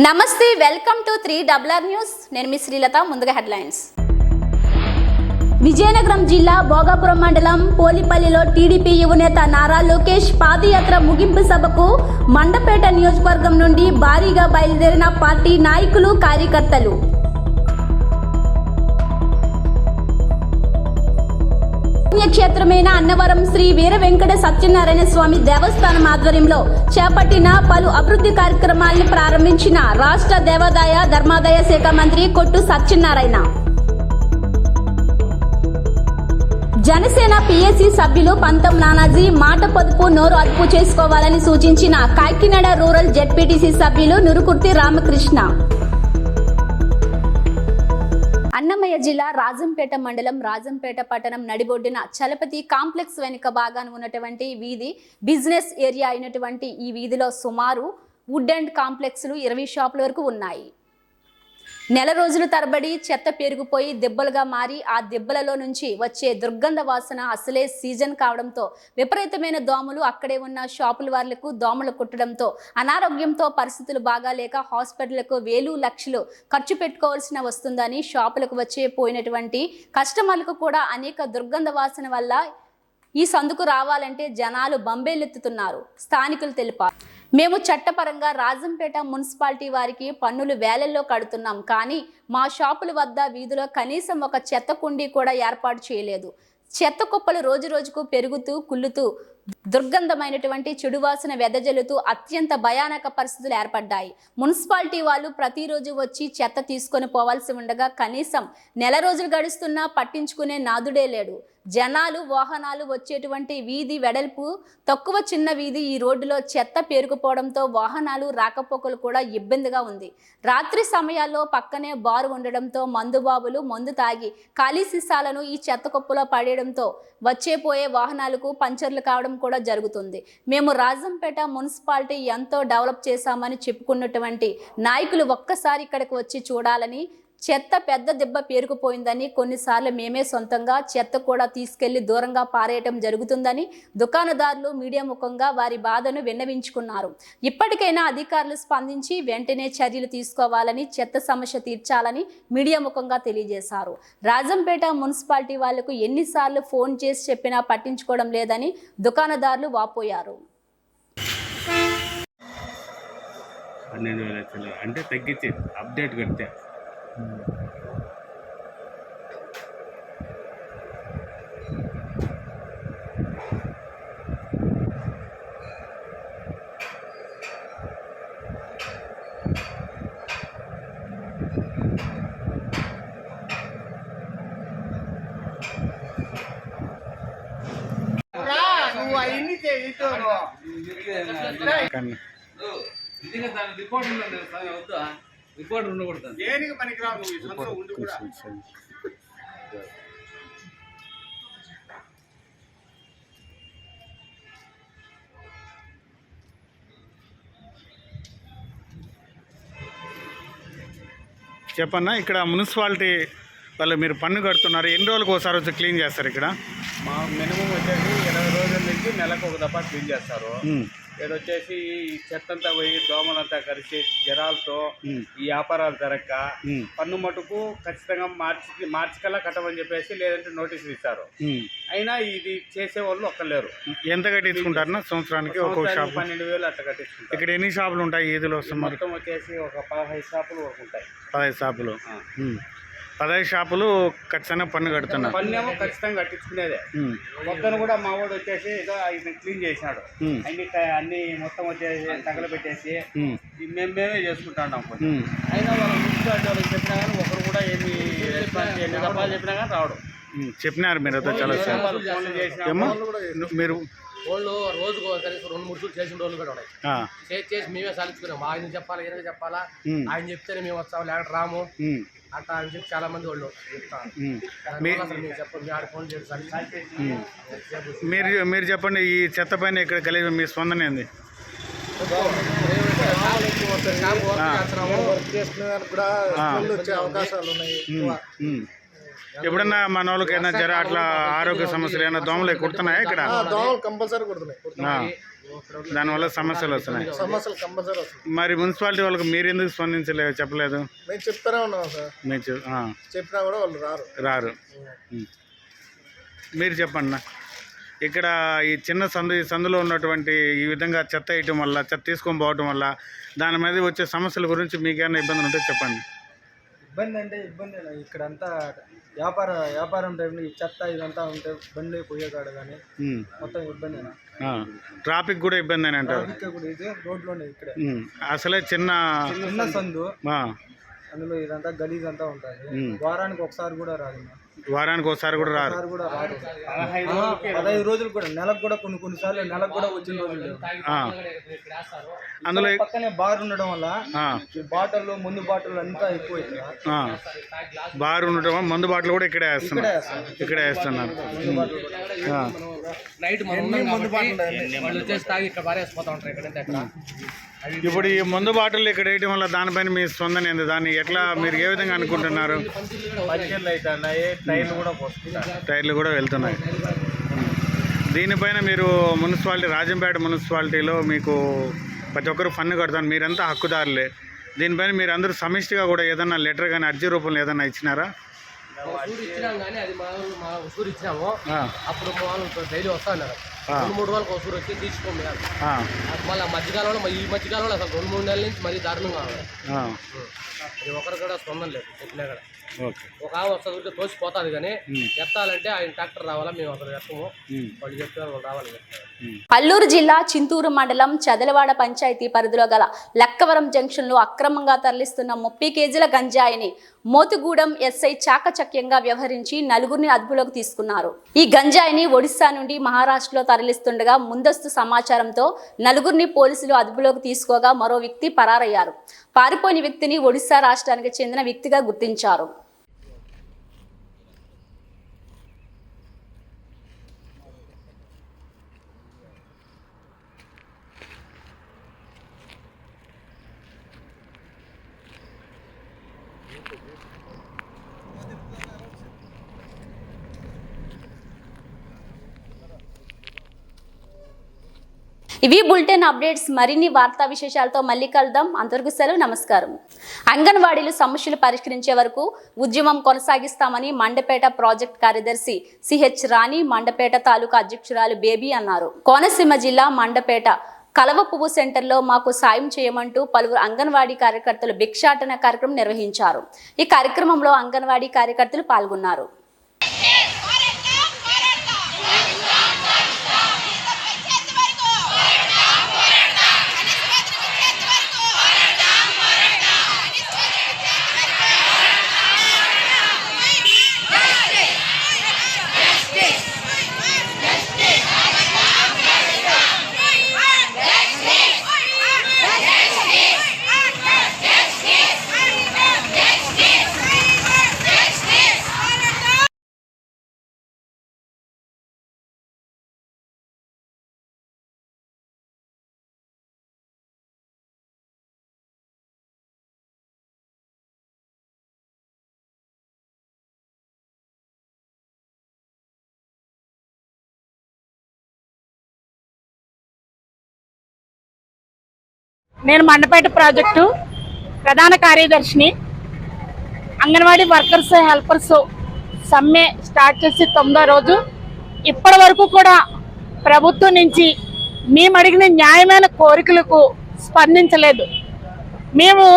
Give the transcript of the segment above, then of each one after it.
నమస్తే, welcome to 3RR news. నేను మీ శ్రీలత. ముందుగా హెడ్లైన్స్. విజయనగరం జిల్లా భోగాపురం మండలం పోలిపల్లిలో టీడీపీ యువనేత నారా లోకేష్ పాదయాత్ర ముగింపు సభకు మండపేట నియోజకవర్గం నుండి భారీగా బయలుదేరిన పార్టీ నాయకులు, కార్యకర్తలు. పుణ్యక్షేత్రమైన అన్నవరం శ్రీ వీర వెంకట సత్యనారాయణ స్వామి దేవస్థానం ఆధ్వర్యంలో చేపట్టిన పలు అభివృద్ధి కార్యక్రమాలను ప్రారంభించిన రాష్ట్ర దేవాదాయ ధర్మాదాయ శాఖ మంత్రి కొట్టు సత్యనారాయణ. జనసేన పిఎస్సి సభ్యులు పంతం నానాజీ మాట పొదుపు నోరు అదుపు చేసుకోవాలని సూచించిన కాకినాడ రూరల్ జెడ్పీటీసీ సభ్యులు నురుకుర్తి రామకృష్ణ. అన్నమయ్య జిల్లా రాజంపేట మండలం రాజంపేట పట్టణం నడిబొడ్డున చలపతి కాంప్లెక్స్ వెనుక భాగాన ఉన్నటువంటి వీధి బిజినెస్ ఏరియా అయినటువంటి ఈ వీధిలో సుమారు వుడ్ అండ్ కాంప్లెక్స్లు 20 షాపుల వరకు ఉన్నాయి. నెల రోజుల తరబడి చెత్త పెరిగిపోయి దెబ్బలుగా మారి ఆ దెబ్బలలో నుంచి వచ్చే దుర్గంధ వాసన అసలే సీజన్ కావడంతో విపరీతమైన దోమలు అక్కడే ఉన్న షాపుల వాళ్లకు దోమలు కుట్టడంతో అనారోగ్యంతో పరిస్థితులు బాగాలేక హాస్పిటళ్లకు వేలు లక్షలు ఖర్చు పెట్టుకోవాల్సిన వస్తుందని షాపులకు వచ్చే పోయినటువంటి కస్టమర్లకు కూడా అనేక దుర్గంధ వాసన వల్ల ఈ సందుకు రావాలంటే జనాలు బంబేలెత్తుతున్నారు స్థానికులు తెలిపారు. మేము చట్టపరంగా రాజంపేట మున్సిపాలిటీ వారికి పన్నులు వేలల్లో కడుతున్నాం, కానీ మా షాపుల వద్ద వీధిలో కనీసం ఒక చెత్త కుండీ కూడా ఏర్పాటు చేయలేదు. చెత్త కుప్పలు రోజు రోజుకు పెరుగుతూ కుళ్ళుతూ దుర్గంధమైనటువంటి చెడువాసన వెదజల్లుతూ అత్యంత భయానక పరిస్థితులు ఏర్పడ్డాయి. మున్సిపాలిటీ వాళ్ళు ప్రతిరోజు వచ్చి చెత్త తీసుకొని పోవాల్సి ఉండగా కనీసం నెల రోజులు గడుస్తున్నా పట్టించుకునే నాదుడే లేడు. జనాలు వాహనాలు వచ్చేటువంటి వీధి వెడల్పు తక్కువ చిన్న వీధి ఈ రోడ్డులో చెత్త పేరుకుపోవడంతో వాహనాలు రాకపోకలు కూడా ఇబ్బందిగా ఉంది. రాత్రి సమయాల్లో పక్కనే బారు ఉండడంతో మందుబాబులు మందు తాగి ఖాళీ సీసాలను ఈ చెత్త కుప్పలో పడేయడంతో వచ్చేపోయే వాహనాలకు పంచర్లు కావడం కూడా జరుగుతుంది. మేము రాజంపేట మున్సిపాలిటీ ఎంతో డెవలప్ చేశామని చెప్పుకున్నటువంటి నాయకులు ఒక్కసారి ఇక్కడికి వచ్చి చూడాలని, చెత్త పెద్ద దెబ్బ పేరుకుపోయిందని, కొన్నిసార్లు మేమే సొంతంగా చెత్త కూడా తీసుకెళ్లి దూరంగా పారేయటం జరుగుతుందని దుకాణదారులు మీడియా ముఖంగా వారి బాధను విన్నవించుకున్నారు. ఇప్పటికైనా అధికారులు స్పందించి వెంటనే చర్యలు తీసుకోవాలని, చెత్త సమస్య తీర్చాలని మీడియా ముఖంగా తెలియజేశారు. రాజంపేట మున్సిపాలిటీ వాళ్లకు ఎన్నిసార్లు ఫోన్ చేసి చెప్పినా పట్టించుకోవడం లేదని దుకాణదారులు వాపోయారు. 12,000 అంటే తగ్గించి అప్డేట్ కడితే రిపోర్ట్ ఉండకూడదు. దేనికి పనికిరావు ఉండి కూడా. చెప్పన్నా, ఇక్కడ మున్సిపాలిటీ వాళ్ళు మీరు పన్ను కడుతున్నారు, ఎన్ని రోజులకు ఒకసారి వచ్చి క్లీన్ చేస్తారు? ఇక్కడ మా మినిమం వచ్చేసి 20 రోజుల నుంచి నెలకు ఒక దఫా క్లీన్ చేస్తారు. ఇక్కడ వచ్చేసి ఈ చెత్త అంతా పోయి దోమలంతా కలిసి జ్వరాలతో ఈ వ్యాపారాలు జరగక పన్ను మటుకు ఖచ్చితంగా మార్చి కల్లా కట్టమని చెప్పేసి, లేదంటే నోటీసులు ఇస్తారు. అయినా ఇది చేసే వాళ్ళు ఒక్కలేరు. ఎంత కట్టించుకుంటారు సంవత్సరానికి? ఒక్కొక్క షాప్ 12,000 అట్లా కట్టించుకుంటారు. ఇక్కడ ఎన్ని షాపులు ఉంటాయి ఈదులో? మొత్తం వచ్చేసి ఒక 15 షాపులు వరకు ఉంటాయి. 15 షాపులు. 15 షాపులు ఖచ్చితంగా పన్ను కడుతున్నారు. పన్ను ఏమో ఖచ్చితంగా కట్టించుకునేదే. మొత్తం కూడా మా వాడు వచ్చేసి ఏదో ఇది క్లీన్ చేసినాడు, అన్ని మొత్తం వచ్చేసి తగలబెట్టేసి మేమే చేసుకుంటాం. అయినా వాళ్ళ మున్సిపాలిటీ వాళ్ళకి చెప్పినా కానీ ఒకరు కూడా ఏమి రెస్పాన్స్, ఎన్ని దఫాలు చెప్పినా కానీ రావడం. చెప్పినారు మీరు చాలా మీరు వాళ్ళు రోజుకు కనీసం 2-3 షూట్ చేసిన రోజులు కూడా ఉన్నాయి. చేసి మేమే సాధించుకున్నాము. ఆయన చెప్పాలా, ఈయన చెప్పాలా, ఆయన చెప్తేనే మేము వస్తాము, లేకపోతే రాము అట్లా అని చెప్పి చాలా మంది వాళ్ళు చెప్తారు. మీరు చెప్పండి, ఈ చెత్త పైన ఇక్కడ కలిగి మీ స్పందన ఏంది? అవకాశాలు ఉన్నాయి. ఎప్పుడన్నా మన వాళ్ళకి ఏదైనా జ్వరం అట్లా ఆరోగ్య సమస్యలు ఏమైనా దోమలు కుడుతున్నాయా? ఇక్కడ దోమలు కంపల్సరీ కుడుతున్నాయి. దానివల్ల సమస్యలు వస్తున్నాయి. సమస్యలు కంపల్సరీ వస్తుంది. మరి మున్సిపాలిటీ వాళ్ళకి మీరు ఎందుకు స్పందించలేదు, చెప్పలేదు? మేము చెప్తానే ఉన్నాం సార్, మీరు చెప్పినా కూడా వాళ్ళు రారు. మీరు చెప్పండి నా. ఇక్కడ ఈ చిన్న ఈ సందులో ఉన్నటువంటి ఈ విధంగా చెత్త వేయటం వల్ల, చెత్త తీసుకొని పోవటం వల్ల దాని మీద వచ్చే సమస్యల గురించి మీకేమైనా ఇబ్బందులు ఉంటే చెప్పండి. ఇబ్బంది అంటే ఇబ్బంది ఇక్కడంతా వ్యాపారం టైంలో ఈ చెత్త ఇదంతా ఉంటే బండి పోయే కాడ కానీ మొత్తం ఇబ్బంది. ట్రాఫిక్ కూడా ఇబ్బంది అని అంటారు. రోడ్లోనే ఇక్కడ అసలే చిన్న సందు, అందులో ఇదంతా గలీజ్ అంతా ఉంటుంది. వారానికి ఒకసారి కూడా రాదు. 15 రోజులు కూడా, నెలకు కూడా కొన్నిసార్లు నెలకు కూడా వచ్చిన రోజులు లేవు. అందులో పక్కనే బార్ ఉండడం వల్ల బాటిల్ మందు బాటిల్ అంతా ఎక్కువ. బార్ ఉండటం మందు బాటిల్ కూడా ఇక్కడే వేస్తున్నారు. నైట్ వాళ్ళు వచ్చేసి తాగి ఇక్కడ పారేసిపోతా ఉంటారు. ఇక్కడ ఇప్పుడు ఈ మందు బాటిల్ ఇక్కడ వేయడం వల్ల దానిపైన మీ స్పందన ఏంది? దాన్ని ఎట్లా మీరు ఏ విధంగా అనుకుంటున్నారు? టైర్లు కూడా వెళ్తున్నాయి. దీనిపైన మీరు మున్సిపాలిటీ, రాజంపేట మున్సిపాలిటీలో మీకు ప్రతి ఒక్కరు పన్ను కడతాను, మీరంతా హక్కుదారులే. దీనిపైన మీరు అందరూ సమిష్టిగా కూడా ఏదన్నా లెటర్ కానీ అర్జీ రూపంలో ఏదన్నా ఇచ్చినారా? ఉసూరు ఇచ్చినాం కానీ అది మా ఉసూరు ఇచ్చినాము. అప్పుడు వాళ్ళు డైలీ వస్తా ఉన్నారు. 2-3 రోజులకు ఉసూరు వచ్చి తీసుకోండి. మళ్ళీ మధ్యకాలంలో ఈ మధ్యకాలంలో అసలు 2-3 నెలల నుంచి మరీ దారుణంగా ఉంది. అది ఒకరు కూడా స్పందన లేదు. చెప్పినా కూడా ఒక వస్తుంది తోసిపోతుంది కానీ ఎత్తాలంటే ఆయన ట్రాక్టర్ రావాలా, మేము అసలు ఎత్తము. వాళ్ళు చెప్తే వాళ్ళు రావాలి. అల్లూరు జిల్లా చింతూరు మండలం చదలవాడ పంచాయతీ పరిధిలో గల లక్కవరం జంక్షన్లో అక్రమంగా తరలిస్తున్న 30 కేజీల గంజాయిని మోతుగూడెం ఎస్ఐ చాకచక్యంగా వ్యవహరించి 4గురిని అదుపులోకి తీసుకున్నారు. ఈ గంజాయిని ఒడిశా నుండి మహారాష్ట్రలో తరలిస్తుండగా ముందస్తు సమాచారంతో 4గురిని పోలీసులు అదుపులోకి తీసుకోగా మరో వ్యక్తి పరారయ్యారు. పారిపోయిన వ్యక్తిని ఒడిశా రాష్ట్రానికి చెందిన వ్యక్తిగా గుర్తించారు. ఇవి బులెటిన్ అప్డేట్స్. మరిన్ని వార్తా విశేషాలతో మళ్ళీ కలుద్దాం. అంతవరకు సెలవు, నమస్కారం. అంగన్వాడీలు సమస్యలు పరిష్కరించే వరకు ఉద్యమం కొనసాగిస్తామని మండపేట ప్రాజెక్ట్ కార్యదర్శి సిహెచ్ రాణి, మండపేట తాలూకా అధ్యక్షురాలు బేబీ అన్నారు. కోనసీమ జిల్లా మండపేట కలవ పువ్వు సెంటర్లో మాకు సాయం చేయమంటూ పలువురు అంగన్వాడీ కార్యకర్తలు భిక్షాటన కార్యక్రమం నిర్వహించారు. ఈ కార్యక్రమంలో అంగన్వాడీ కార్యకర్తలు పాల్గొన్నారు. నేను మండపేట ప్రాజెక్టు ప్రధాన కార్యదర్శిని. అంగన్వాడీ వర్కర్స్ హెల్పర్స్ సమ్మె స్టార్ట్ చేసి 9వ రోజు. ఇప్పటి వరకు కూడా ప్రభుత్వం నుంచి మేము అడిగిన న్యాయమైన కోరికలకు స్పందించలేదు. మేము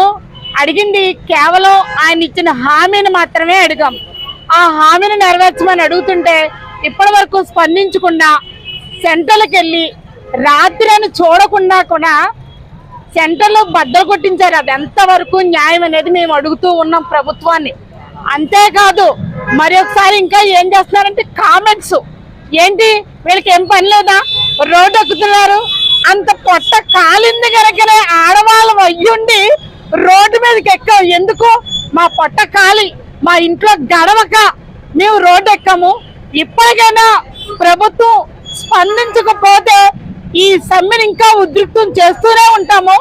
అడిగింది కేవలం ఆయన ఇచ్చిన హామీని మాత్రమే అడిగాం. ఆ హామీని నెరవేర్చమని అడుగుతుంటే ఇప్పటి వరకు స్పందించకుండా సెంటర్లకు వెళ్ళి రాత్రి చూడకుండా కూడా సెంటర్లో బద్దలు కొట్టించారు. అది ఎంతవరకు న్యాయం అనేది మేము అడుగుతూ ఉన్నాం ప్రభుత్వాన్ని. అంతేకాదు మరి ఒకసారి ఇంకా ఏం చేస్తున్నారంటే కామెంట్స్, ఏంటి వీళ్ళకి ఏం పని లేదా, రోడ్డు ఎక్కుతున్నారు, అంత పొట్ట కాలింది కనుకనే ఆడవాళ్ళం అయ్యుండి రోడ్డు మీదకి ఎక్కాం. ఎందుకు? మా పొట్ట కాలి మా ఇంట్లో గడవక మేము రోడ్డు ఎక్కాము. ఇప్పటికైనా ప్రభుత్వం స్పందించకపోతే ఈ సమ్మెను ఇంకా ఉధృతం చేస్తూనే ఉంటాము.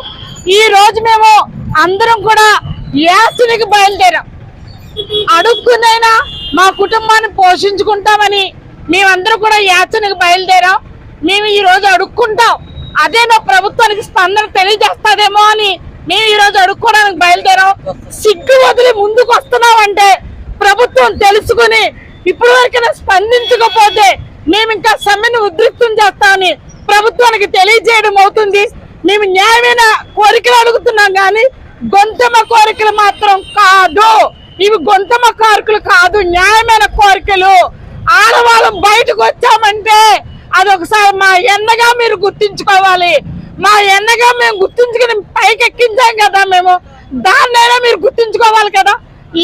ఈ రోజు మేము అందరం కూడా యాత్రికి బయలుదేరాం. అడుక్కునైనా మా కుటుంబాన్ని పోషించుకుంటామని మేమందరం కూడా యాత్రికి బయలుదేరాం. మేము ఈ రోజు అడుక్కుంటాం. అదే నా ప్రభుత్వానికి స్పందన తెలియజేస్తాదేమో అని మేము ఈ రోజు అడుక్కోవడానికి బయలుదేరాం. సిగ్గు వదిలి ముందుకు వస్తున్నామంటే ప్రభుత్వం తెలుసుకుని ఇప్పుడు వరకైనా స్పందించకపోతే మేము ఇంకా సమ్మెను ఉధృతం చేస్తామని ప్రభుత్వానికి తెలియజేయడం అవుతుంది. మేము న్యాయమైన కోరికలు అడుగుతున్నాం కానీ గొంతమ కోరికలు మాత్రం కాదు. ఇవి గొంతమ కోరికలు కాదు, న్యాయమైన కోరికలు. ఆడవాళ్ళం బయటకు వచ్చామంటే అదొకసారి మా ఎన్నగా మీరు గుర్తించుకోవాలి. మా ఎన్నగా మేము గుర్తించుకుని పైకి ఎక్కించాం కదా, మేము దాన్నైనా మీరు గుర్తించుకోవాలి కదా.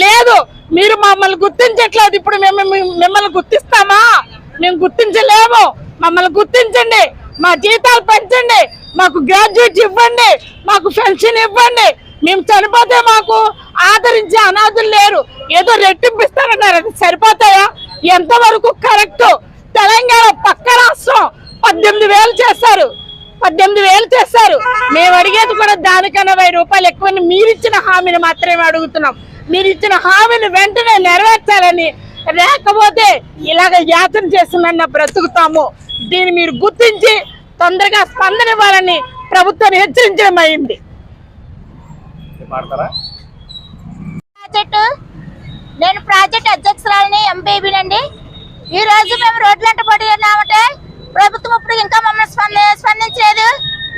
లేదు, మీరు మమ్మల్ని గుర్తించట్లేదు. ఇప్పుడు మేము మిమ్మల్ని గుర్తిస్తామా? మేము గుర్తించలేము. మమ్మల్ని గుర్తించండి, మా జీతాలు పెంచండి, మాకు గ్రాడ్యుయేట్ ఇవ్వండి, మాకు పెన్షన్ ఇవ్వండి. మేము చనిపోతే మాకు ఆదరించే అనాథులు లేరు. ఏదో రెట్టింపిస్తారన్నారు, అది సరిపోతాయా? ఎంతవరకు కరెక్ట్? తెలంగాణ పక్క రాష్ట్రం 18,000 చేశారు, 18,000 చేశారు. మేము అడిగేది కూడా దానికన్నా 1000 రూపాయలు ఎక్కువ. మీరిచ్చిన హామీని మాత్రమే అడుగుతున్నాం. మీరు ఇచ్చిన హామీని వెంటనే నెరవేర్చాలని, లేకపోతే ఇలాగ యాతన చేస్తున్నా బ్రతుకుతాము. దీన్ని మీరు గుర్తించి తొందరగా స్పందన ఇవ్వాలని ప్రభుత్వాన్ని హెచ్చరించడం అయింది. నేను ప్రాజెక్ట్ అధ్యక్షురాలని ఎంబీబీనండి. ఈ రోజు మేము రోడ్లంట పడి ఉన్నామంటే ప్రభుత్వం ఇప్పుడు ఇంకా మమ్మల్ని స్పందించలేదు.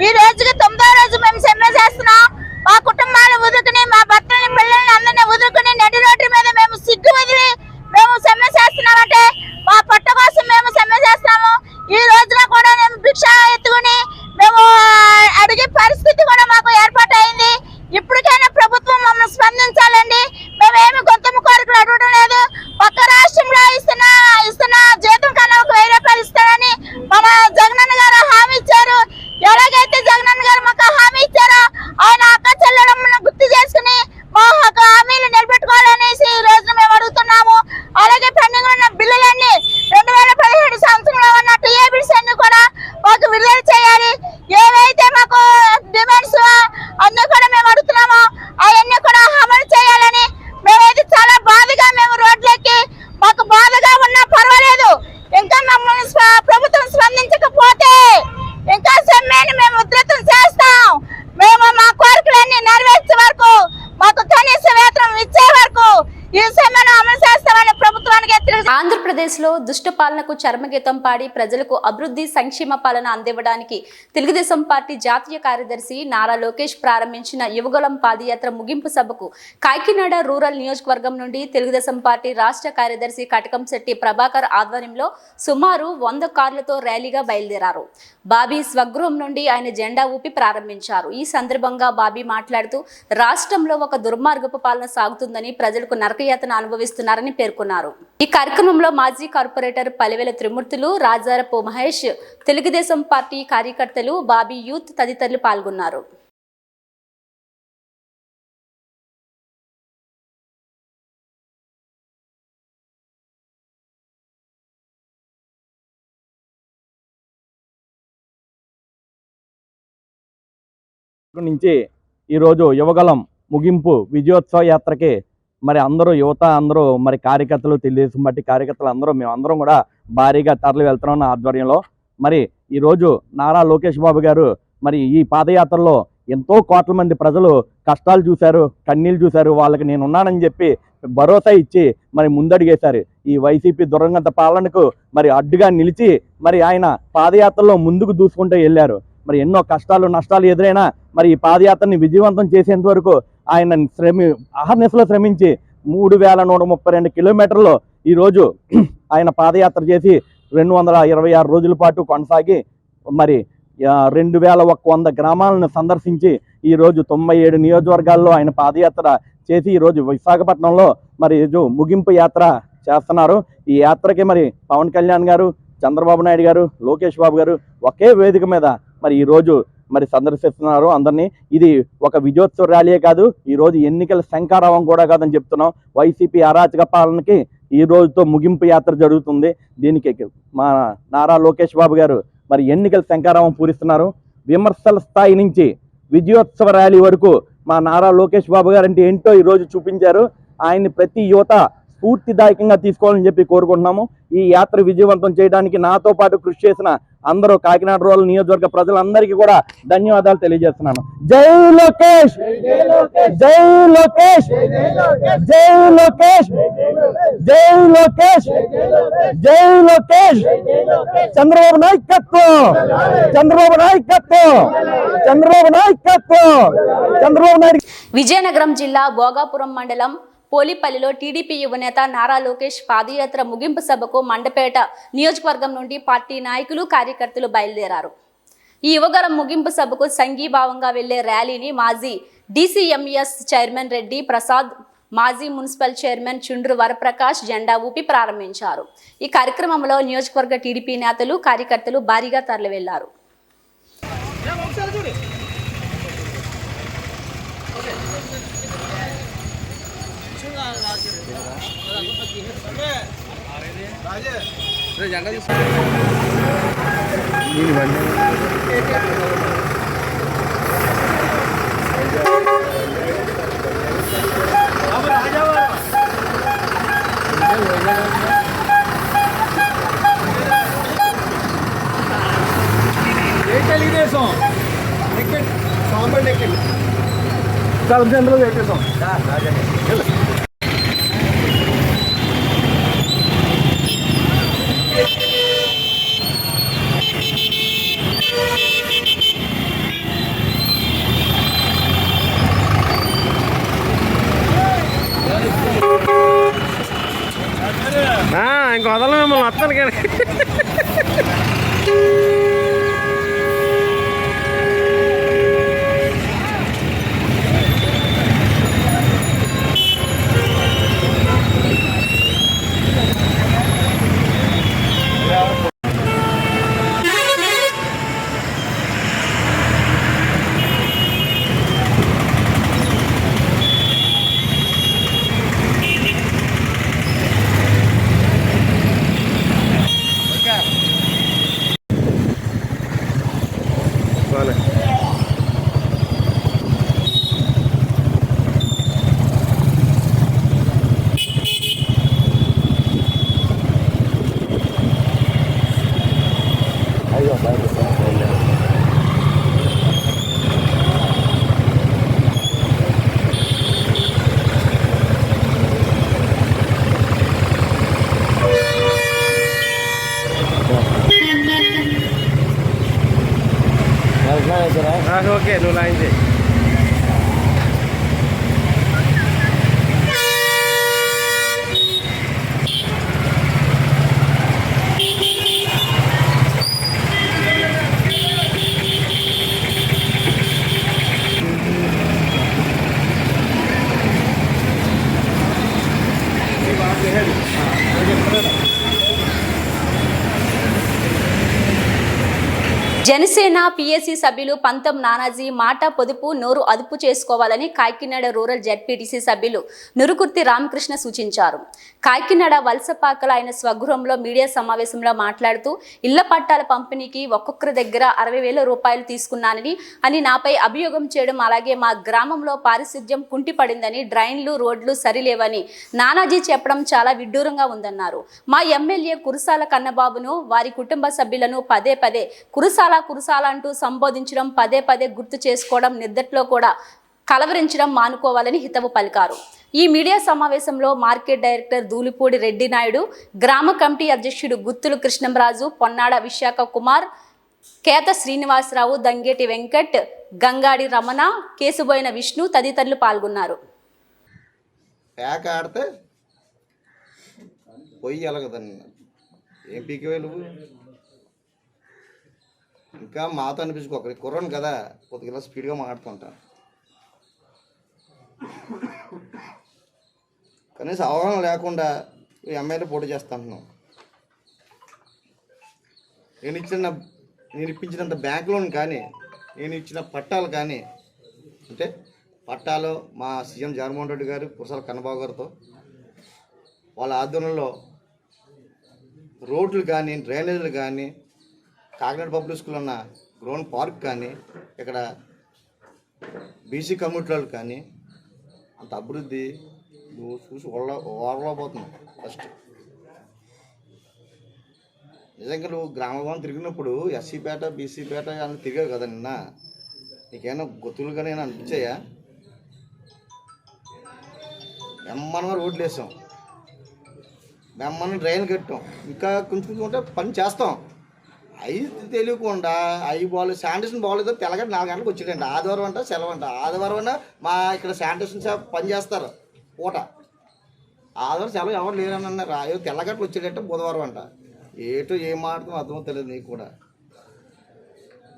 ఈ రోజుకి 9వ రోజు మేము సమ్మె చేస్తున్నాం. మా కుటుంబాన్ని వదులుకుని, మా భర్తని, పిల్లల్ని అందరినీ వదులుకుని నడి రోడ్డు మీద మేము సిగ్గు వదిలి మేము సమ్మె చేస్తున్నామంటే మా పొట్ట కోసం మేము సమ్మె చేస్తున్నాము. ఈ రోజున కూడా మేము భిక్ష ఎత్తుకుని మేము అడిగే పరిస్థితి కూడా మాకు ఏర్పాటైంది. ఇప్పటికైనా ప్రభుత్వం మమ్మల్ని స్పందించాలండి. మేమేమి గొంతమ కోరికలు అడగడం లేదు. పక్క రాష్ట్రంలో ఇస్తున్న జీతం కన్నా 1000 రూపాయలు ఇస్తారని మన జగనన్న గారు హామీ ఇచ్చారు. ఎలాగైతే జగనన్న గారు మాకు హామీ ఇచ్చారో ఆయన అక్క చెల్లెమ్మను గుర్తు చేసుకుని మా హామీలు నిలబెట్టుకోవాలనేసి ఈ రోజున మేము అడుగుతున్నాము. అలాగే పెండింగ్ ఉన్న బిల్లులన్నీ 2017 సంవత్సరంలో ఉన్న టీఏబీస్ అన్ని కూడా మాకు విడుదల చేయాలి. ఏవైతే మాకు డిమాండ్స్ అన్ని కూడా మేము అడుగుతున్నామో అవన్నీ కూడా అమలు చేయాలని మేమైతే చాలా బాధగా మేము రోడ్లెక్కి మాకు బాధగా ఉన్నా పర్వాలేదు. ఇంకా మమ్మల్ని ప్రభుత్వం స్పందించకపోతే ఇంకా సమ్మెని మేము ఉధృతం చేస్తాం. మేము మా కోరికలన్నీ నెరవేర్చే వరకు, మాకు కనీస వేతనం ఇచ్చే వరకు ఈ సమ్మెను అమలు చేస్తామని ప్రభుత్వానికి ఆంధ్రప్రదేశ్లో దుష్ట పాలనకు చర్మగీతం పాడి ప్రజలకు అభివృద్ధి సంక్షేమ పాలన అందివ్వడానికి తెలుగుదేశం పార్టీ జాతీయ కార్యదర్శి నారా లోకేష్ ప్రారంభించిన యువగళం పాదయాత్ర ముగింపు సభకు కాకినాడ రూరల్ నియోజకవర్గం నుండి తెలుగుదేశం పార్టీ రాష్ట్ర కార్యదర్శి కటకంశెట్టి ప్రభాకర్ ఆధ్వర్యంలో సుమారు 100 కార్లతో ర్యాలీగా బయలుదేరారు. బాబీ స్వగృహం నుండి ఆయన జెండా ఊపి ప్రారంభించారు. ఈ సందర్భంగా బాబీ మాట్లాడుతూ రాష్ట్రంలో ఒక దుర్మార్గపు పాలన సాగుతుందని, ప్రజలకు నరకయాతన అనుభవిస్తున్నారని పేర్కొన్నారు. ఈ కార్యక్రమంలో మాజీ కార్పొరేటర్ పలివెల త్రిమూర్తులు, రాజారపు మహేష్, తెలుగుదేశం పార్టీ కార్యకర్తలు, బాబీ యూత్ తదితరులు పాల్గొన్నారు. నుంచి ఈరోజు యువగలం ముగింపు విజయోత్సవ యాత్రకి మరి అందరూ యువత అందరూ మరి కార్యకర్తలు, తెలుగుదేశం పార్టీ కార్యకర్తలు అందరూ మేమందరం కూడా భారీగా తరలి వెళ్తున్నాం ఆధ్వర్యంలో. మరి ఈరోజు నారా లోకేష్ బాబు గారు మరి ఈ పాదయాత్రలో ఎంతో కోట్ల మంది ప్రజలు కష్టాలు చూశారు, కన్నీళ్ళు చూశారు. వాళ్ళకి నేను ఉన్నానని చెప్పి భరోసా ఇచ్చి మరి ముందడిగేశారు. ఈ వైసీపీ దురంగత పాలనకు మరి అడ్డుగా నిలిచి మరి ఆయన పాదయాత్రలో ముందుకు దూసుకుంటూ వెళ్ళారు. మరి ఎన్నో కష్టాలు నష్టాలు ఎదురైనా మరి ఈ పాదయాత్రని విజయవంతం చేసేంత వరకు ఆయన అహర్నిశలో శ్రమించి 3132 కిలోమీటర్లు ఈరోజు ఆయన పాదయాత్ర చేసి 226 రోజుల పాటు కొనసాగి మరి 2100 గ్రామాలను సందర్శించి ఈరోజు 97 నియోజకవర్గాల్లో ఆయన పాదయాత్ర చేసి ఈరోజు విశాఖపట్నంలో మరి ముగింపు యాత్ర చేస్తున్నారు. ఈ యాత్రకి మరి పవన్ కళ్యాణ్ గారు, చంద్రబాబు నాయుడు గారు, లోకేష్ బాబు గారు ఒకే వేదిక మీద మరి ఈరోజు మరి సందర్శిస్తున్నారు అందరినీ. ఇది ఒక విజయోత్సవ ర్యాలీయే కాదు, ఈరోజు ఎన్నికల శంఖారావం కూడా కాదని చెప్తున్నాం. వైసీపీ అరాచక పాలనకి ఈ రోజుతో ముగింపు యాత్ర జరుగుతుంది. దీనికి మా నారా లోకేష్ బాబు గారు మరి ఎన్నికల శంఖారావం పూరిస్తున్నారు. విమర్శల స్థాయి నుంచి విజయోత్సవ ర్యాలీ వరకు మా నారా లోకేష్ బాబు గారు అంటే ఏంటో ఈరోజు చూపించారు. ఆయన్ని ప్రతి యువత స్ఫూర్తిదాయకంగా తీసుకోవాలని చెప్పి కోరుకుంటున్నాము. ఈ యాత్ర విజయవంతం చేయడానికి నాతో పాటు కృషి చేసిన అందరూ కాకినాడ రూరల్ నియోజకవర్గ ప్రజలందరికీ కూడా ధన్యవాదాలు తెలియజేస్తున్నాను. జై లోకేష్, జై లోకేష్, జై లోకేష్, జై లోకేష్, జై లోకేష్. చంద్రబాబు నాయకత్వం, చంద్రబాబు నాయకత్వం, చంద్రబాబు నాయకత్వం, చంద్రబాబు నాయుడు. విజయనగరం జిల్లా భోగాపురం మండలం పోలిపల్లిలో టీడీపీ యువనేత నారా లోకేష్ పాదయాత్ర ముగింపు సభకు మండపేట నియోజకవర్గం నుండి పార్టీ నాయకులు కార్యకర్తలు బయలుదేరారు. ఈ యువగలం ముగింపు సభకు సంఘీభావంగా వెళ్లే ర్యాలీని మాజీ DCMS చైర్మన్ రెడ్డి ప్రసాద్, మాజీ మున్సిపల్ చైర్మన్ చుండ్రు వరప్రకాష్ జెండా ఊపి ప్రారంభించారు. ఈ కార్యక్రమంలో నియోజకవర్గ టీడీపీ నేతలు కార్యకర్తలు భారీగా తరలి వెళ్లారు. ఇంక వదల మిమ్మల్ని వస్తాను కానీ ఓకే, నువ్వు లైన్ చేయి. జనసేన PSC సభ్యులు పంతం నానాజీ మాట పొదుపు నోరు అదుపు చేసుకోవాలని కాకినాడ రూరల్ ZPTC సభ్యులు నురుకుర్తి రామకృష్ణ సూచించారు. కాకినాడ వలసపాకల ఆయన స్వగృహంలో మీడియా సమావేశంలో మాట్లాడుతూ ఇళ్ల పట్టాల పంపిణీకి ఒక్కొక్కరి దగ్గర 60,000 రూపాయలు తీసుకున్నానని నాపై అభియోగం చేయడం, అలాగే మా గ్రామంలో పారిశుధ్యం కుంటిపడిందని, డ్రైన్లు రోడ్లు సరిలేవని నానాజీ చెప్పడం చాలా విడ్డూరంగా ఉందన్నారు. మా ఎమ్మెల్యే కురసాల కన్నబాబును వారి కుటుంబ సభ్యులను పదే పదే కురసాల అంటూ సంబోధించడం, పదే పదే గుర్తు చేసుకోవడం, నిద్దట్లో కూడా కలవరించడం మానుకోవాలని హితవు పలికారు. ఈ మీడియా సమావేశంలో మార్కెట్ డైరెక్టర్ దూలిపూడి రెడ్డి నాయుడు, గ్రామ కమిటీ అధ్యక్షుడు గుత్తులు కృష్ణంరాజు, పొన్నాడ విశాఖ కుమార్, కేత శ్రీనివాసరావు, దంగేటి వెంకట్, గంగాడి రమణ, కేసుబోయిన విష్ణు తదితరులు పాల్గొన్నారు. ప్యాక్ ఆడితే పొయ్యి ఎలగదని ఏం పీకేవేలు ఇంకా మాతో అనిపించుకో, ఒకరికి కుర్రను కదా, కొద్దిగా స్పీడ్గా మాట్లాడుతుంటాను. కనీసం అవగాహన లేకుండా ఎమ్మెల్యే పోటీ చేస్తాను. నేను ఇప్పించినంత బ్యాంక్ లోన్ కానీ, నేను ఇచ్చిన పట్టాలు కానీ, అంటే పట్టాలు మా సీఎం జగన్మోహన్ రెడ్డి గారు, కురసాల కన్నబాబు గారితో వాళ్ళ ఆధ్వర్యంలో రోడ్లు కానీ, డ్రైనేజీలు కానీ, కాకినాడ పబ్లిక్ స్కూల్ ఉన్న గ్రౌండ్ పార్క్ కానీ, ఇక్కడ బీసీ కమ్యూనిటీలు కానీ, అంత అభివృద్ధి నువ్వు చూసి ఓర్వలేకపోతున్నావు. ఫస్ట్ నిజంగా నువ్వు గ్రామభవన్ తిరిగినప్పుడు ఎస్సీపేట బీసీపేట అని తిరిగావు కదా నిన్న, నీకేమైనా గుర్తులుగా నేను అనిపించాయా? మెమ్మను రోడ్లు వేసాం, మెమ్మను డ్రైన్ కట్టాం, ఇంకా కొంచెం ఉంటే పని చేస్తాం. అవి తెలియకుండా అవి బాగాలేదు, శానిటేషన్ బాగాలేదు. తెల్లగడ్డ 4 గంటలకు వచ్చేటండి. ఆదివారం అంట సెలవు అంట. ఆదివారం అన్నా మా ఇక్కడ శానిటేషన్ షాప్ పని చేస్తారు పూట. ఆదివారం సెలవు ఎవరు లేరని అన్నారు. అయ్యో తెల్లగడ్డలు వచ్చేటంటే బుధవారం అంట. ఏటో ఏం మాట్లాడతాం అర్థమో తెలియదు. నీకు కూడా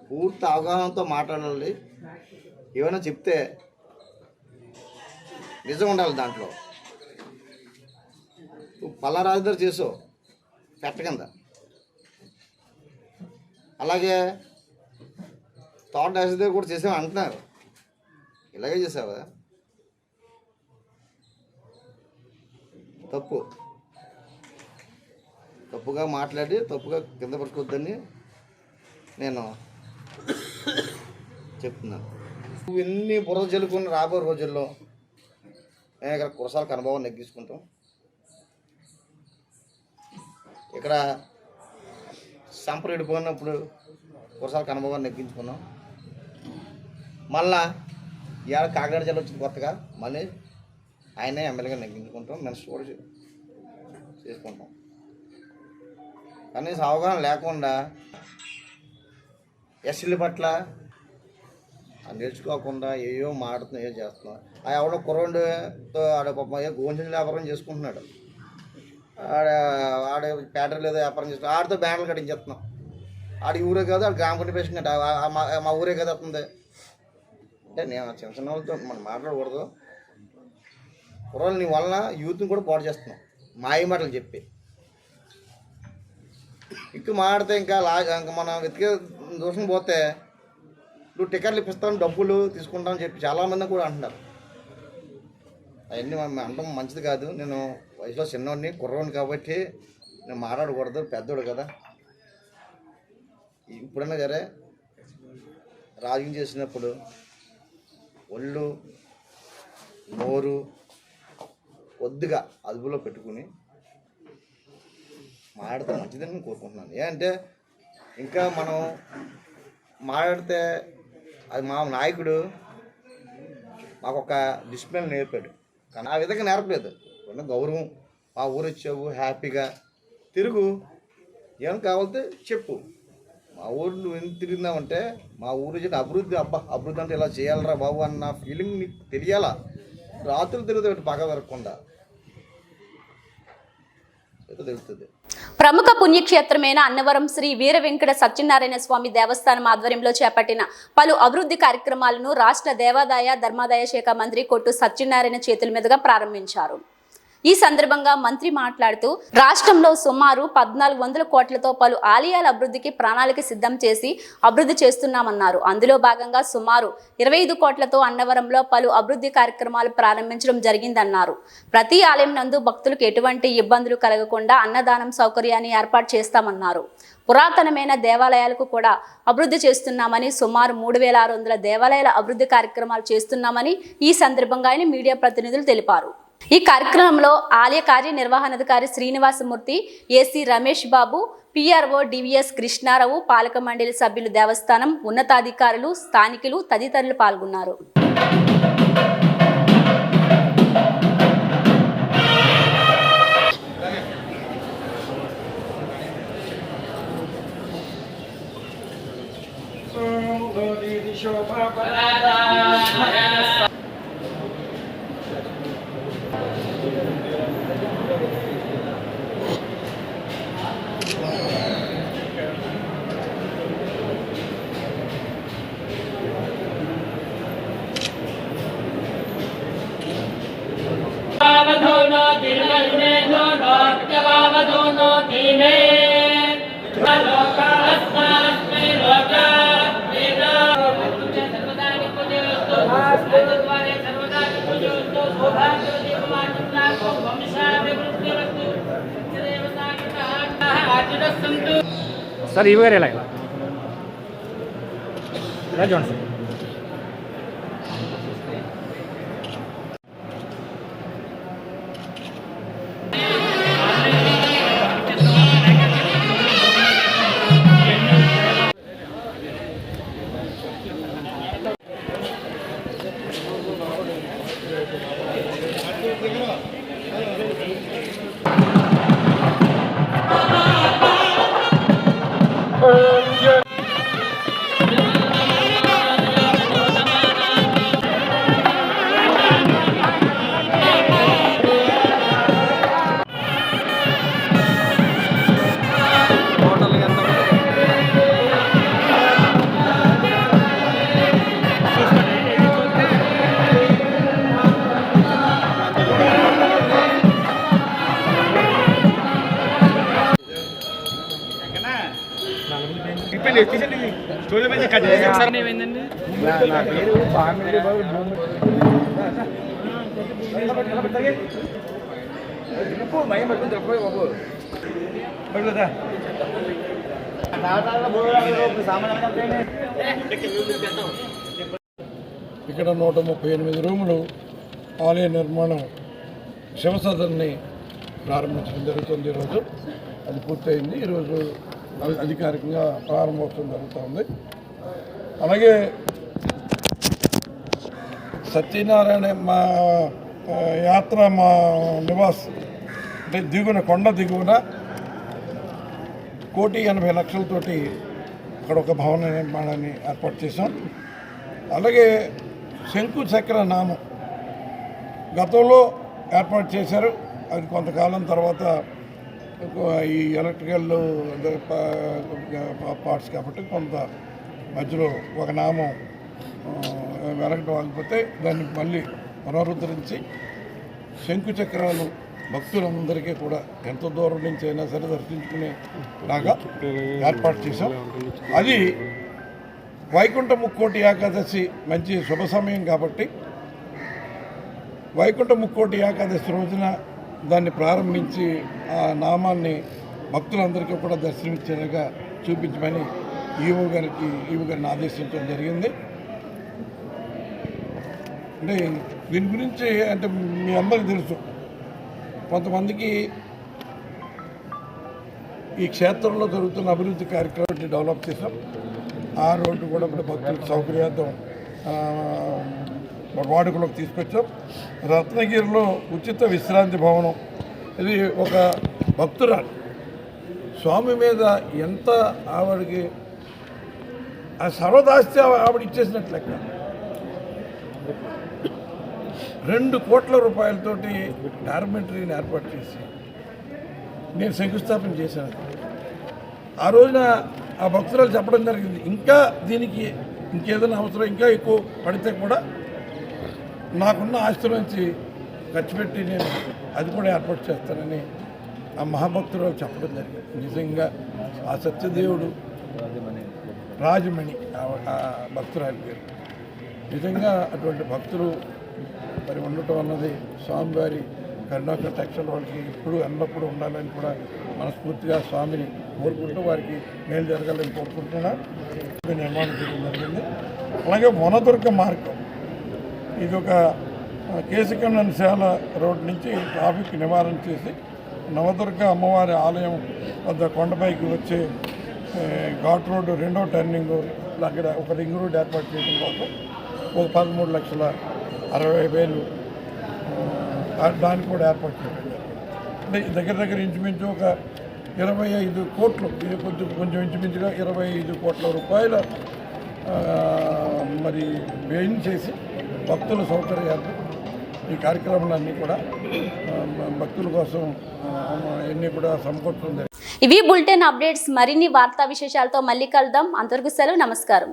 పూర్తి అవగాహనతో మాట్లాడాలి. ఏమైనా చెప్తే నిజం ఉండాలి దాంట్లో. నువ్వు పల్లా రాజధాని చేసావు పెట్ట కింద, అలాగే తోట రాజధాని కూడా చేసావు అంటున్నారు. ఇలాగే చేసావా? తప్పుగా మాట్లాడి తప్పుగా కింద పట్టుకోవద్దని నేను చెప్తున్నాను. నువ్వు ఎన్ని బుర్ర జల్లుకున్న రాబోయే రోజుల్లో నేను ఇక్కడ కురసాల కనుభవం నెగ్గించుకుంటాం. ఇక్కడ సంపర విడిపోయినప్పుడు కురసాల కనుభవాన్ని నెగ్గించుకున్నాం. మళ్ళా ఇవాళ కాకినాడ జిల్లా వచ్చింది కొత్తగా, మళ్ళీ ఆయనే ఎమ్మెల్యేగా నెగ్గించుకుంటాం. మినిస్టర్ కూడా చేసుకుంటాం. కనీసం అవగాహన లేకుండా ఎస్సీల పట్ల నేర్చుకోకుండా ఏయో మాడుతున్నాం, ఏదో చేస్తున్నాం. ఆ ఎవడో కుర్రోడితో ఆడ గోంజల వ్యాపారం చేసుకుంటున్నాడు. ఆడ ప్యాటర్లు ఏదో వ్యాపారం చేసుకుని ఆడితో బ్యానర్లు కట్టించేస్తున్నాం. ఆడి ఊరే కాదు, ఆడ గ్రామ పంచాయతీ పేషెంట్ మా ఊరే కదా వస్తుంది. అంటే నేను చిన్న చిన్న వాళ్ళతో మనం మాట్లాడకూడదు. కుర్రోళ్ళు నీ వలన యూత్ని కూడా పాడు చేస్తున్నాం మాయ మాటలు చెప్పి. ఎక్కువ మాడితే ఇంకా మనం వెతికే దోషం పోతే నువ్వు టికెట్లు ఇప్పిస్తాను, డబ్బులు తీసుకుంటామని చెప్పి చాలామంది కూడా అంటున్నారు. అవన్నీ అనడం మంచిది కాదు. నేను వయసులో చిన్నవాడిని, కుర్రోడిని కాబట్టి నేను మాట్లాడకూడదు, పెద్దోడు కదా. ఇప్పుడైనా సరే రాజకీయం చేసినప్పుడు ఒళ్ళు నోరు కొద్దిగా అదుపులో పెట్టుకుని మాట్లాడితే మంచిదని నేను కోరుకుంటున్నాను. ఏంటంటే ఇంకా మనం మాట్లాడితే అది మా నాయకుడు మాకు ఒక డిసిప్లిన్ నేర్పాడు, కానీ ఆ విధంగా నేర్పలేదు. గౌరవం, మా ఊరు వచ్చావు హ్యాపీగా తిరుగు, ఏమైనా కావాలంటే చెప్పు. మా ఊరు నువ్వు ఎందుకు తిరిగిందామంటే మా ఊరు అభివృద్ధి, అభివృద్ధి అంటే ఇలా చేయాలరా బాబు అన్న ఫీలింగ్ నీకు తెలియాలా. రాత్రులు తిరుగుతాడు పగ వరకుండా తెలుస్తుంది. ప్రముఖ పుణ్యక్షేత్రమైన అన్నవరం శ్రీ వీర వెంకట సత్యనారాయణ స్వామి దేవస్థానం ఆధ్వర్యంలో చేపట్టిన పలు అభివృద్ధి కార్యక్రమాలను రాష్ట్ర దేవాదాయ ధర్మాదాయ శాఖ మంత్రి కొట్టు సత్యనారాయణ చేతుల మీదుగా ప్రారంభించారు. ఈ సందర్భంగా మంత్రి మాట్లాడుతూ రాష్ట్రంలో సుమారు 1400 కోట్లతో పలు ఆలయాల అభివృద్ధికి ప్రణాళిక సిద్ధం చేసి అభివృద్ధి చేస్తున్నామన్నారు. అందులో భాగంగా సుమారు 25 కోట్లతో అన్నవరంలో పలు అభివృద్ధి కార్యక్రమాలు ప్రారంభించడం జరిగిందన్నారు. ప్రతి ఆలయం నందు భక్తులకు ఎటువంటి ఇబ్బందులు కలగకుండా అన్నదానం సౌకర్యాన్ని ఏర్పాటు చేస్తామన్నారు. పురాతనమైన దేవాలయాలకు కూడా అభివృద్ధి చేస్తున్నామని, సుమారు 3600 దేవాలయాల అభివృద్ధి కార్యక్రమాలు చేస్తున్నామని ఈ సందర్భంగా ఆయన మీడియా ప్రతినిధులు తెలిపారు. ఈ కార్యక్రమంలో ఆలయ కార్యనిర్వహణాధికారి Srinivasamurthy, AC Ramesh Babu, PRO DVS Krishnarao, పాలక మండలి సభ్యులు, దేవస్థానం ఉన్నతాధికారులు, స్థానికులు తదితరులు పాల్గొన్నారు. సార్ ఇవి గారు ఎలా చూడండి సార్. నా పేరు బామిడి బాబు ఇక్కడ 138 రూములు ఆలయ నిర్మాణం శివసదన్ని ప్రారంభించడం జరుగుతుంది. ఈరోజు అది పూర్తయింది. ఈరోజు అధికారికంగా ప్రారంభోత్సవం జరుగుతుంది. అలాగే సత్యనారాయణ మా యాత్ర మా నివాస్ అంటే దిగువన కొండ దిగువన 1,80,00,000తోటి అక్కడ ఒక భవన నిర్మాణాన్ని ఏర్పాటు చేశాం. అలాగే శంకు చక్ర నామం గతంలో ఏర్పాటు చేశారు. అది కొంతకాలం తర్వాత ఈ ఎలక్ట్రికల్ పార్ట్స్ కాబట్టి కొంత మధ్యలో ఒక నామం వెలగటం ఆగిపోతే దాన్ని మళ్ళీ పునరుద్ధరించి శంకు చక్రాలు భక్తులందరికీ కూడా ఎంతో దూరం నుంచి అయినా సరే దర్శించుకునేలాగా ఏర్పాటు చేశాం. అది వైకుంఠ ముక్కోటి ఏకాదశి మంచి శుభ సమయం కాబట్టి వైకుంఠ ముక్కోటి ఏకాదశి రోజున దాన్ని ప్రారంభించి ఆ నామాన్ని భక్తులందరికీ కూడా దర్శనమిచ్చేలాగా చూపించమని ఈవో గారిని ఆదేశించడం జరిగింది. అంటే దీని గురించి అంటే మీ అందరికీ తెలుసు, కొంతమందికి ఈ క్షేత్రంలో జరుగుతున్న అభివృద్ధి కార్యక్రమాన్ని డెవలప్ చేసాం. ఆ రోడ్డు కూడా ఇప్పుడు భక్తులకు సౌకర్యార్థం వాడుకలోకి తీసుకొచ్చాం. రత్నగిరిలో ఉచిత విశ్రాంతి భవనం, ఇది ఒక భక్తురాలు స్వామి మీద ఎంత ఆవిడకి ఆ సర్వదాస్తి ఆవిడ ఇచ్చేసినట్లు లెక్క. 2 కోట్ల రూపాయలతోటి డార్మెంటరీని ఏర్పాటు చేసి నేను శంకుస్థాపన చేశాను. ఆ రోజున ఆ భక్తురాలు చెప్పడం జరిగింది, ఇంకా దీనికి ఇంకేదైనా అవసరం ఇంకా ఎక్కువ పడితే కూడా నాకున్న ఆస్తి నుంచి ఖర్చు పెట్టి నేను అది కూడా ఏర్పాటు చేస్తానని ఆ మహాభక్తురాలు చెప్పడం జరిగింది. నిజంగా ఆ సత్యదేవుడు రాజమణి ఆ భక్తురాలి పేరు. నిజంగా అటువంటి భక్తులు మరి ఉండటం అన్నది స్వామివారి కరుణాకటాక్షల వాళ్ళకి ఇప్పుడు ఎల్లప్పుడూ ఉండాలని కూడా మనస్ఫూర్తిగా స్వామిని కోరుకుంటూ వారికి మేలు జరగాలని కోరుకుంటున్నా. నిర్మాణం చేయడం జరిగింది. అలాగే వనదుర్గ మార్గం, ఇది ఒక కేశకన్నశాల రోడ్ నుంచి ట్రాఫిక్ నివారణ చేసి నవదుర్గ అమ్మవారి ఆలయం వద్ద కొండపైకి వచ్చే ఘాట్ రోడ్డు 2వ టర్నింగ్ అక్కడ ఒక రింగ్ రోడ్ ఏర్పాటు చేయడం కోసం ఒక 13,60,000 దానికి కూడా ఏర్పాటు చేయడం. అంటే దగ్గర ఇంచుమించు ఒక 25 కోట్లు, ఇది కొంచెం ఇంచుమించుగా 25 కోట్ల రూపాయల మరి వ్యయం చేసి భక్తుల సౌకర్యార్థం ఈ కార్యక్రమాలన్నీ కూడా భక్తుల కోసం అన్నీ కూడా సమకూర్చడం జరిగింది. ఇవి బులెటిన్ అప్డేట్స్. మరిన్ని వార్తా విశేషాలతో మళ్ళీ కలుద్దాం. అంతవరకు సెలవు. నమస్కారం.